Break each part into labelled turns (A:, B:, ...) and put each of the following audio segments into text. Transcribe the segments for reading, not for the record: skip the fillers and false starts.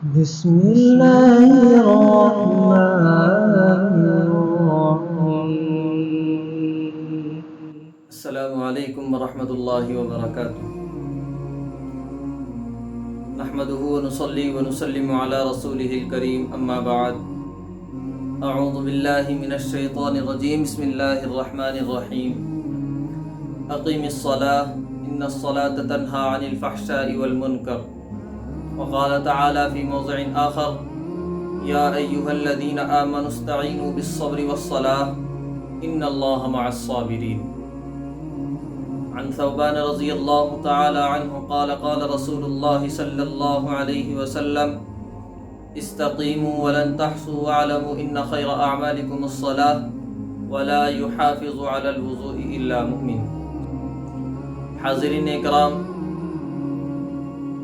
A: بسم الله الرحمن الرحيم.
B: السلام علیکم ورحمۃ اللہ وبرکاتہ. نحمده ونصلي ونسلم على رسوله الكريم اما بعد. اعوذ باللہ من الشیطان الرجیم. بسم اللہ الرحمن الرحیم. اقیم الصلاة ان الصلاة تنہى عن الفحشاء والمنکر. وقال تعالی فی موضع آخر یا ایہا الذین آمنوا استعینوا بالصبر والصلاة ان اللہ مع الصابرین. عن ثوبان رضی اللہ تعالی عنہ قال قال رسول اللہ صلی اللہ علیہ وسلم استقیموا ولن تحصوا واعلموا ان خیر اعمالکم الصلاة ولا يحافظ على الوضوء الا مؤمن. حاضرین اکرام،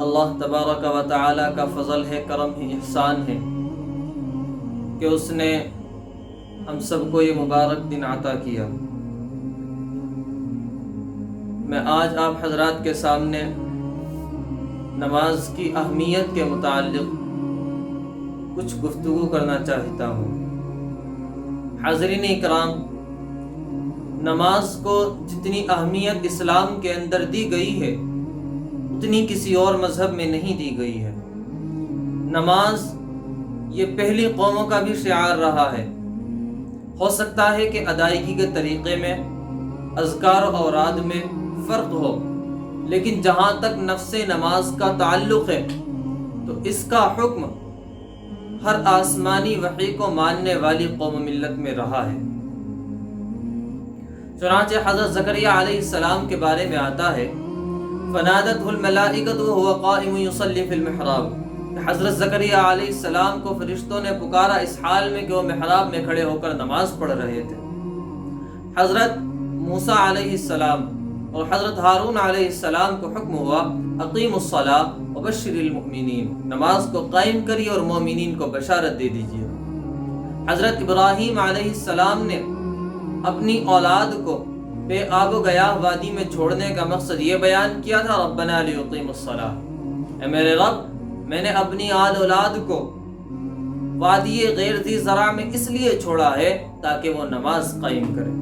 B: اللہ تبارک و تعالی کا فضل ہے، کرم ہے، احسان ہے کہ اس نے ہم سب کو یہ مبارک دن عطا کیا. میں آج آپ حضرات کے سامنے نماز کی اہمیت کے متعلق کچھ گفتگو کرنا چاہتا ہوں. حاضرین اکرام، نماز کو جتنی اہمیت اسلام کے اندر دی گئی ہے اتنی کسی اور مذہب میں نہیں دی گئی ہے. نماز یہ پہلی قوموں کا بھی شعار رہا ہے. ہو سکتا ہے کہ ادائیگی کے طریقے میں، اذکار و اوراد میں فرق ہو، لیکن جہاں تک نفس نماز کا تعلق ہے تو اس کا حکم ہر آسمانی وحی کو ماننے والی قوم و ملت میں رہا ہے. چنانچہ حضرت زکریا علیہ السلام کے بارے میں آتا ہے فنادته الملائکۃ وهو قائم یصلی فی المحراب. حضرت زکریا علیہ السلام کو فرشتوں نے پکارا اس حال میں کہ وہ محراب میں کھڑے ہو کر نماز پڑھ رہے تھے. حضرت موسیٰ علیہ السلام اور حضرت ہارون علیہ السلام کو حکم ہوا اقیم الصلاۃ وبشر المؤمنین، نماز کو قائم کریے اور مومنین کو بشارت دے دیجیے. حضرت ابراہیم علیہ السلام نے اپنی اولاد کو بے آب و گیاہ وادی میں چھوڑنے کا مقصد یہ بیان کیا تھا ربنا لیقیموا الصلاۃ، اے میرے رب میں نے اپنی آل اولاد کو وادی غیر ذی زرع میں اس لیے چھوڑا ہے تاکہ وہ نماز قائم کرے.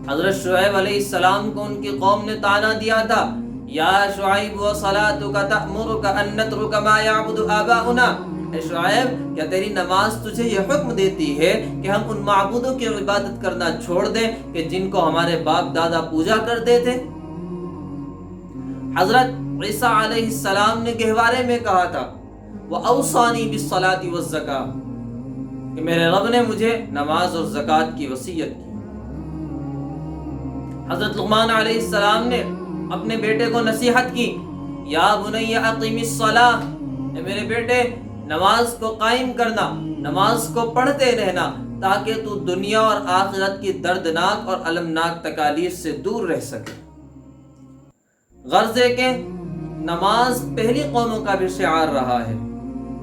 B: حضرت شعیب علیہ السلام کو ان کی قوم نے طعنہ دیا تھا یا شعیب وصلاتک تأمرک ان نترک ما یعبد آباؤنا. اے شعیب، کیا تیری نماز تجھے یہ حکم دیتی ہے کہ ہم ان معبودوں کی عبادت کرنا چھوڑ دیں کہ جن کو ہمارے باپ دادا پوجا کرتے تھے؟ حضرت عیسیٰ علیہ السلام نے گہوارے میں کہا تھا وَأَوْصَانِي بِالصَّلَاةِ وَالزَّكَاةِ، کہ میرے رب نے مجھے نماز اور زکوٰۃ کی وصیت کی. حضرت لقمان علیہ السلام نے اپنے بیٹے کو نصیحت کی یا بنی اقیم الصلاۃ، اے میرے بیٹے نماز کو قائم کرنا، نماز کو پڑھتے رہنا تاکہ تو دنیا اور آخرت کی دردناک اور المناک تکالیف سے دور رہ سکے. غرض ہے کہ نماز پہلی قوموں کا بھی شعار رہا ہے،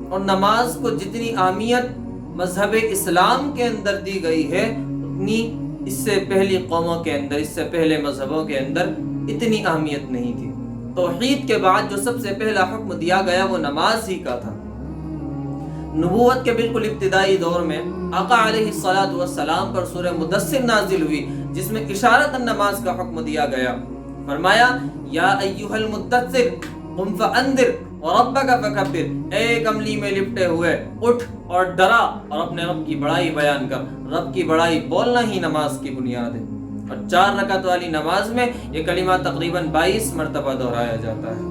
B: اور نماز کو جتنی اہمیت مذہب اسلام کے اندر دی گئی ہے اتنی اس سے پہلی قوموں کے اندر، اس سے پہلے مذہبوں کے اندر اتنی اہمیت نہیں تھی. توحید کے بعد جو سب سے پہلا حکم دیا گیا وہ نماز ہی کا تھا. نبوت کے بالکل ابتدائی دور میں آقا علیہ السلام پر سورہ مدثر نازل ہوئی جس میں اشارتاً نماز کا حکم دیا گیا. فرمایا یا ایھا المدثر قم فانذر وربک فکبر، اے کملی میں لپٹے ہوئے اٹھ اور ڈرا اور اپنے رب کی بڑائی بیان کر. رب کی بڑائی بولنا ہی نماز کی بنیاد ہے. اور 4 رکعت والی نماز میں یہ کلمہ تقریباً 22 مرتبہ دہرایا جاتا ہے.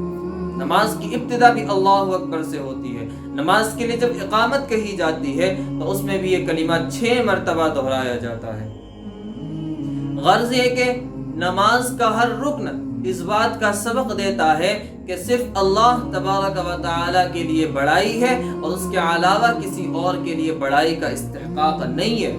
B: نماز کی ابتدا بھی اللہ اکبر سے ہوتی ہے. نماز کے لیے جب اقامت کہی جاتی ہے تو اس میں بھی یہ کلمہ 6 مرتبہ دہرایا جاتا ہے. غرض یہ کہ نماز کا ہر رکن اس بات کا سبق دیتا ہے کہ صرف اللہ تبارک و تعالی کے لیے بڑائی ہے اور اس کے علاوہ کسی اور کے لیے بڑائی کا استحقاق نہیں ہے.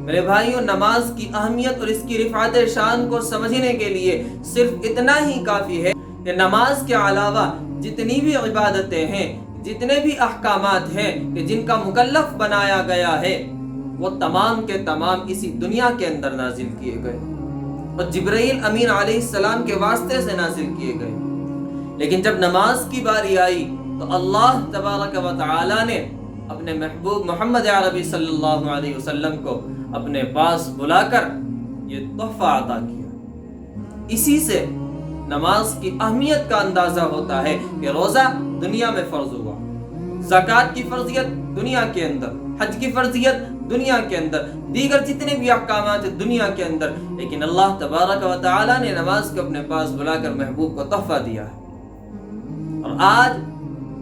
B: میرے بھائیوں، نماز کی اہمیت اور اس کی رفعت شان کو سمجھنے کے لیے صرف اتنا ہی کافی ہے کہ نماز کے علاوہ جتنی بھی عبادتیں ہیں، جتنے بھی احکامات ہیں کہ جن کا مکلف بنایا گیا ہے وہ تمام کے تمام اسی دنیا کے اندر نازل کیے گئے اور جبرائیل امین علیہ السلام کے واسطے سے نازل کیے گئے. لیکن جب نماز کی باری آئی تو اللہ تبارک و تعالی نے اپنے محبوب محمد عربی صلی اللہ علیہ وسلم کو اپنے پاس بلا کر یہ تحفہ عطا کیا۔ اسی سے نماز کی اہمیت کا اندازہ ہوتا ہے کہ روزہ دنیا میں فرض ہوا، زکوٰۃ کی فرضیت دنیا کے اندر، حج کی فرضیت دنیا کے اندر، دیگر جتنے بھی احکامات ہیں دنیا کے اندر، لیکن اللہ تبارک و تعالی نے نماز کو اپنے پاس بلا کر محبوب کو تحفہ دیا ہے۔ اور آج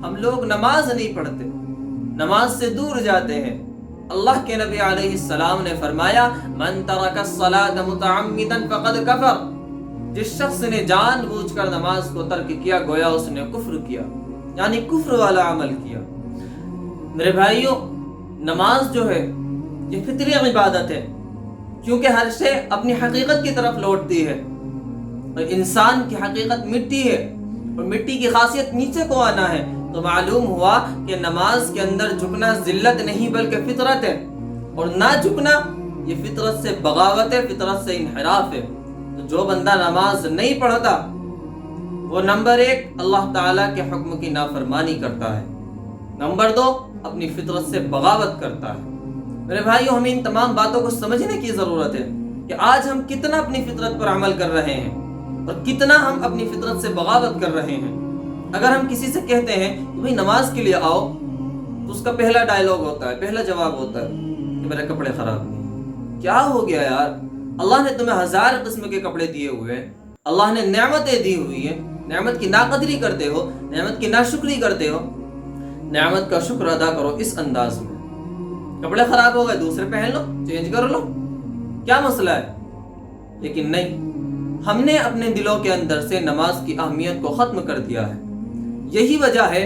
B: ہم لوگ نماز نہیں پڑھتے، نماز سے دور جاتے ہیں۔ اللہ کے نبی علیہ السلام نے فرمایا من ترک الصلاۃ متعمدا فقد کفر، جس شخص نے جان بوجھ کر نماز کو ترک کیا گویا اس نے کفر کیا، یعنی کفر والا عمل کیا۔ میرے بھائیوں، نماز جو ہے یہ فطری عبادت ہے، کیونکہ ہر شے اپنی حقیقت کی طرف لوٹتی ہے، اور انسان کی حقیقت مٹی ہے اور مٹی کی خاصیت نیچے کو آنا ہے، تو معلوم ہوا کہ نماز کے اندر جھکنا ذلت نہیں بلکہ فطرت ہے، اور نہ جھکنا یہ فطرت سے بغاوت ہے، فطرت سے انحراف ہے۔ تو جو بندہ نماز نہیں پڑھتا وہ نمبر 1 اللہ تعالیٰ کے حکم کی نافرمانی کرتا ہے، نمبر 2 اپنی فطرت سے بغاوت کرتا ہے۔ میرے بھائیوں، ہمیں ان تمام باتوں کو سمجھنے کی ضرورت ہے کہ آج ہم کتنا اپنی فطرت پر عمل کر رہے ہیں اور کتنا ہم اپنی فطرت سے بغاوت کر رہے ہیں۔ اگر ہم کسی سے کہتے ہیں کہ بھئی نماز کے لیے آؤ، تو اس کا پہلا ڈائلاگ ہوتا ہے، پہلا جواب ہوتا ہے کہ میرے کپڑے خراب نہیں۔ کیا ہو گیا یار؟ اللہ نے تمہیں 1000 قسم کے کپڑے دیے ہوئے ہیں، اللہ نے نعمتیں دی ہوئی ہیں، نعمت کی ناقدری کرتے ہو، نعمت کی ناشکری کرتے ہو۔ نعمت کا شکر ادا کرو اس انداز میں۔ کپڑے خراب ہو گئے، دوسرے پہن لو، چینج کر لو، کیا مسئلہ ہے؟ لیکن نہیں، ہم نے اپنے دلوں کے اندر سے نماز کی اہمیت کو ختم کر دیا ہے۔ یہی وجہ ہے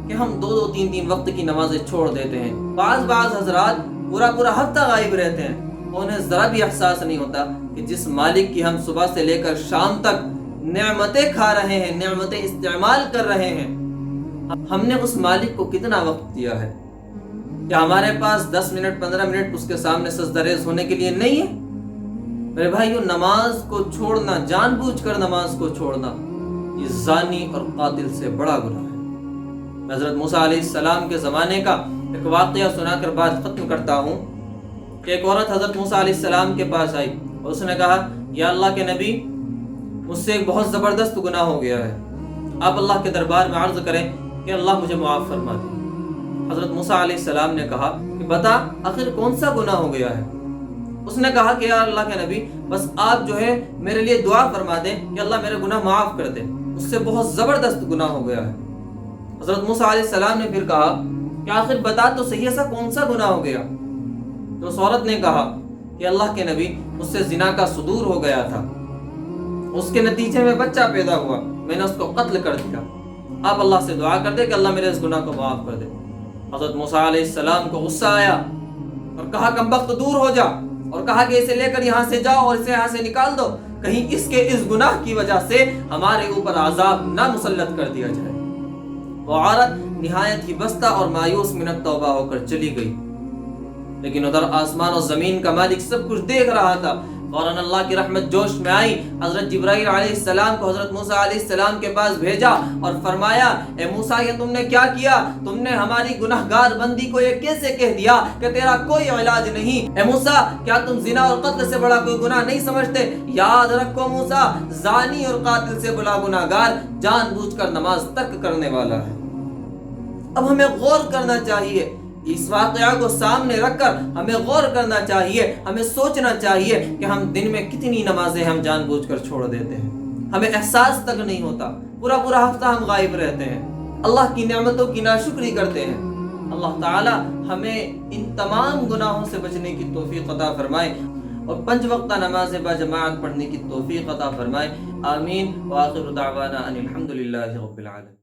B: کہ ہم 2-2 3-3 وقت کی نمازیں چھوڑ دیتے ہیں۔ بعض حضرات پورا ہفتہ غائب رہتے ہیں، انہیں ذرا بھی احساس نہیں ہوتا کہ جس مالک کی ہم صبح سے لے کر شام تک نعمتیں کھا رہے ہیں، نعمتیں استعمال کر رہے ہیں، ہم نے اس مالک کو کتنا وقت دیا ہے؟ کیا ہمارے پاس 10 منٹ 15 منٹ اس کے سامنے سجدہ ریز ہونے کے لیے نہیں ہے؟ میرے بھائیوں، نماز کو چھوڑنا، جان بوجھ کر نماز کو چھوڑنا، یہ زانی اور قاتل سے بڑا گناہ ہے۔ میں حضرت موسیٰ علیہ السلام کے زمانے کا ایک واقعہ سنا کر بات ختم کرتا ہوں کہ ایک عورت حضرت موسیٰ علیہ السلام کے پاس آئی اور اس نے کہا یا اللہ کے نبی، مجھ سے ایک بہت زبردست گناہ ہو گیا ہے، آپ اللہ کے دربار میں عرض کریں کہ اللہ مجھے معاف فرما دے۔ حضرت موسیٰ علیہ السلام نے کہا کہ بتا آخر کون سا گناہ ہو گیا ہے؟ اس نے کہا کہ یا اللہ کے نبی، بس آپ جو ہے میرے لیے دعا فرما دیں کہ اللہ میرے گناہ معاف کر دے، اس سے بہت زبردست گناہ ہو گیا ہے۔ حضرت موسیٰ علیہ السلام نے پھر کہا کہ آخر بتا تو صحیح ایسا کون سا گناہ ہو گیا؟ تو اس عورت نے کہا کہ اللہ کے نبی، مجھ سے زنا کا صدور ہو گیا تھا، اس کے نتیجے میں بچہ پیدا ہوا، میں نے اس کو قتل کر دیا، آپ اللہ سے دعا کر دے کہ اللہ میرے اس گناہ کو معاف کر دے۔ حضرت موسیٰ علیہ السلام کو غصہ آیا اور کہا کمبخت دور ہو جا، اور کہا کہ اسے لے کر یہاں سے جاؤ اور اسے یہاں سے نکال دو، کہیں اس کے اس گناہ کی وجہ سے ہمارے اوپر عذاب نہ مسلط کر دیا جائے۔ وہ عورت نہایت ہی بستہ اور مایوس منت توبہ ہو کر چلی گئی، لیکن ادھر آسمان و زمین کا مالک سب کچھ دیکھ رہا تھا۔ فوراً اللہ کی رحمت جوش میں آئی، حضرت جبرائیل علیہ السلام کو حضرت موسیٰ علیہ السلام کے پاس بھیجا اور فرمایا اے موسیٰ، یہ تم نے کیا کیا؟ تم نے ہماری گناہگار بندی کو یہ کیسے کہہ دیا کہ تیرا کوئی علاج نہیں؟ اے موسیٰ، کیا تم زنا اور قتل سے بڑا کوئی گناہ نہیں سمجھتے؟ یاد رکھو موسیٰ، زانی اور قاتل سے بڑا گناہگار جان بوجھ کر نماز ترک کرنے والا ہے۔ اب ہمیں غور کرنا چاہیے، اس واقعہ کو سامنے رکھ کر ہمیں غور کرنا چاہیے، ہمیں سوچنا چاہیے کہ ہم دن میں کتنی نمازیں ہم جان بوجھ کر چھوڑ دیتے ہیں، ہمیں احساس تک نہیں ہوتا، پورا ہفتہ ہم غائب رہتے ہیں، اللہ کی نعمتوں کی ناشکری کرتے ہیں۔ اللہ تعالی ہمیں ان تمام گناہوں سے بچنے کی توفیق عطا فرمائے اور 5 وقتہ نماز با جماعت پڑھنے کی توفیق عطا فرمائے۔ آمین۔ وآخر دعوانا ان الحمدللہ رب العالمین۔